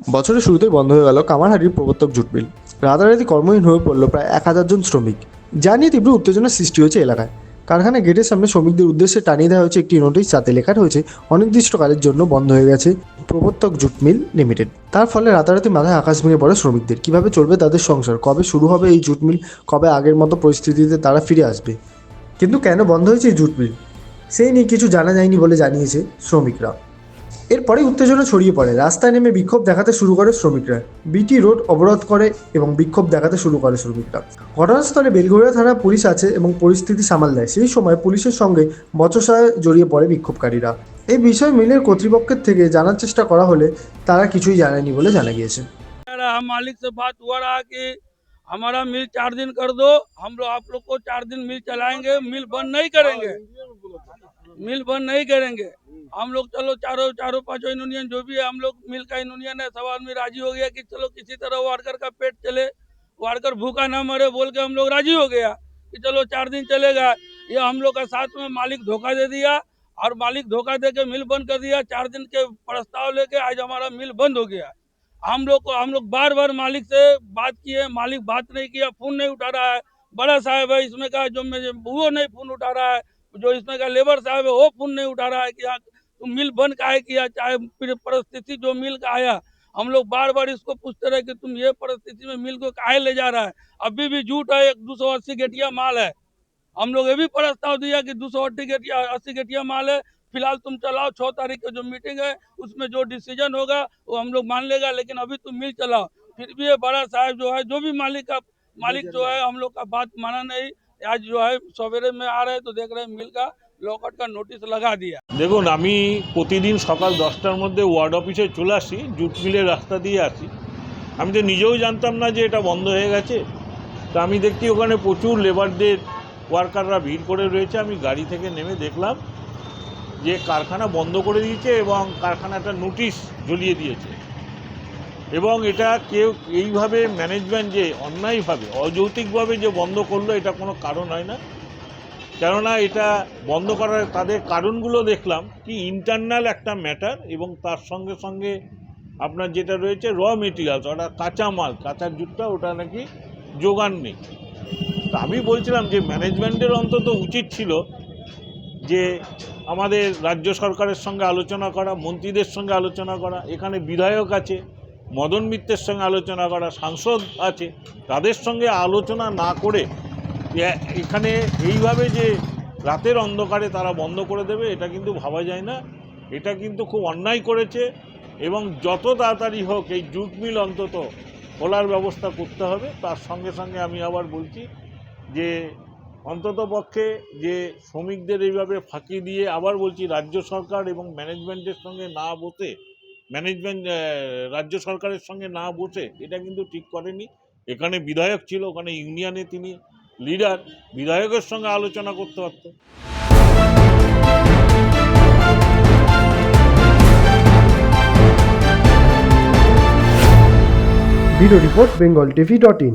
বছরের শুরুতেই বন্ধ হয়ে গেল কামারহাটির প্রবর্তক জুট মিল। রাতারাতি কর্মহীন হয়ে পড়ল প্রায় 1000 জন শ্রমিক। যা নিয়ে তীব্র উত্তেজনার সৃষ্টি হয়েছে এলাকায়। কারখানা গেটের সামনে শ্রমিকদের উদ্দেশ্যে টানিয়ে দেওয়া হয়েছে একটি নোটিশ, যাতে লেখা রয়েছে অনির্দিষ্টকালের জন্য বন্ধ হয়ে গেছে প্রবর্তক জুট মিল লিমিটেড। তার ফলে রাতারাতি মাথায় আকাশ ভেঙে পড়ে শ্রমিকদের। কিভাবে চলবে তাদের সংসার, কবে শুরু হবে এই জুট মিল, কবে আগের মতো পরিস্থিতিতে তারা ফিরে আসবে। কিন্তু কেন বন্ধ হয়েছে এই জুট মিল, সেই নিয়ে কিছু জানা যায়নি বলে জানিয়েছে শ্রমিকরা। এরপরে উত্তেজনা ছড়িয়ে পড়ে, রাস্তায় নেমে বিক্ষোভ দেখাতে শুরু করে শ্রমিকরা। বিটি রোড অবরোধ করে এবং বিক্ষোভ দেখাতে শুরু করে শ্রমিকরা। ঘটনাস্থলে বেলঘরিয়া থানা পুলিশ আছে এবং পরিস্থিতি সামাল দেয়। সেই সময় পুলিশের সঙ্গে বচসায় জড়িয়ে পড়ে বিক্ষোভকারীরা। এই বিষয়ে মিলের কর্তৃপক্ষের থেকে জানার চেষ্টা করা হলে তারা কিছুই জানায়নি বলে জানা গিয়েছে। हम मालिक से बात हुआ रहा कि हमारा मिल 4 दिन कर दो, हम लोग आप लोग को 4 दिन मिल चलाएंगे, मिल बंद नहीं करेंगे, मिल बंद नहीं करेंगे। हम लोग चलो चारों पांचों यूनियन जो भी है, हम लोग मिल का यूनियन है, सब आदमी राजी हो गया कि चलो किसी तरह वर्कर का पेट चले, वर्कर भूखा ना मरे बोल के हम लोग राजी हो गया कि चलो 4 दिन चलेगा। ये हम लोग का साथ में मालिक धोखा दे दिया और मालिक धोखा दे के मिल बंद कर दिया। 4 दिन के प्रस्ताव लेके आज हमारा मिल बंद हो गया। हम लोग बार बार मालिक से बात किए, मालिक बात नहीं किया, फोन नहीं उठा रहा है। बड़ा साहब है इसमें का जो वो नहीं फोन उठा रहा है, जो इसमें का लेबर साहब है वो फोन नहीं उठा रहा है कि हाँ तुम मिल बंद काहे किया, चाहे परिस्थिति जो मिल का आया। हम लोग बार बार इसको पूछते रहे कि तुम ये परिस्थिति में मिल को काहे ले जा रहा है। अभी भी झूठ है, 280 गेटिया माल है। हम लोग ये भी प्रस्ताव दिया कि 280 गेटिया माल है, फिलहाल तुम चलाओ, 6 तारीख को जो मीटिंग है उसमें जो डिसीजन होगा वो हम लोग मान लेगा, लेकिन अभी तुम मिल चलाओ। फिर भी ये बड़ा साहब जो है, जो भी मालिक जो है, हम लोग का बात माना नहीं। आज जो है सवेरे में आ रहे तो देख रहे हैं मिल का लॉकआउट का नोटिस लगा दिया। দেখুন, আমি প্রতিদিন সকাল 10টার মধ্যে ওয়ার্ড অফিসে চলে আসি, জুট মিলের রাস্তা দিয়ে আসি। আমি তো নিজেও জানতাম না যে এটা বন্ধ হয়ে গেছে। তা আমি দেখছি ওখানে প্রচুর লেবারদের ওয়ার্কাররা ভিড় করে রয়েছে। আমি গাড়ি থেকে নেমে দেখলাম যে কারখানা বন্ধ করে দিয়েছে এবং কারখানাটা নোটিশ ঝুলিয়ে দিয়েছে। এবং এটা কেউ এইভাবে ম্যানেজমেন্ট যে অন্যায়ভাবে অযৌক্তিকভাবে যে বন্ধ করলো, এটা কোনো কারণ হয় না। কেননা এটা বন্ধ করার তাদের কারণগুলো দেখলাম কি ইন্টারনাল একটা ম্যাটার, এবং তার সঙ্গে সঙ্গে আপনার যেটা রয়েছে র মেটেরিয়ালস, ওটা কাঁচা মাল, কাঁচার জুটটা ওটা নাকি যোগান নেই। তা আমি বলছিলাম যে ম্যানেজমেন্টের অন্তত উচিত ছিল যে আমাদের রাজ্য সরকারের সঙ্গে আলোচনা করা, মন্ত্রীদের সঙ্গে আলোচনা করা, এখানে বিধায়ক আছে, মদন মিত্রের সঙ্গে আলোচনা করা, সাংসদ আছে, তাদের সঙ্গে আলোচনা না করে এখানে এইভাবে যে রাতের অন্ধকারে তারা বন্ধ করে দেবে, এটা কিন্তু ভাবা যায় না। এটা কিন্তু খুব অন্যায় করেছে এবং যত তাড়াতাড়ি হোক এই জুট মিল অন্তত খোলার ব্যবস্থা করতে হবে। তার সঙ্গে সঙ্গে আমি আবার বলছি যে অন্তত পক্ষে যে শ্রমিকদের এইভাবে ফাঁকি দিয়ে, আবার বলছি রাজ্য সরকার এবং ম্যানেজমেন্টের সঙ্গে না বসে, রাজ্য সরকারের সঙ্গে না বসে এটা কিন্তু ঠিক করেনি। এখানে বিধায়ক ছিল, ওখানে ইউনিয়নে তিনি লিডার, বিধায়কের সঙ্গে আলোচনা করতে পারত। Bureau report, bengaltv.in।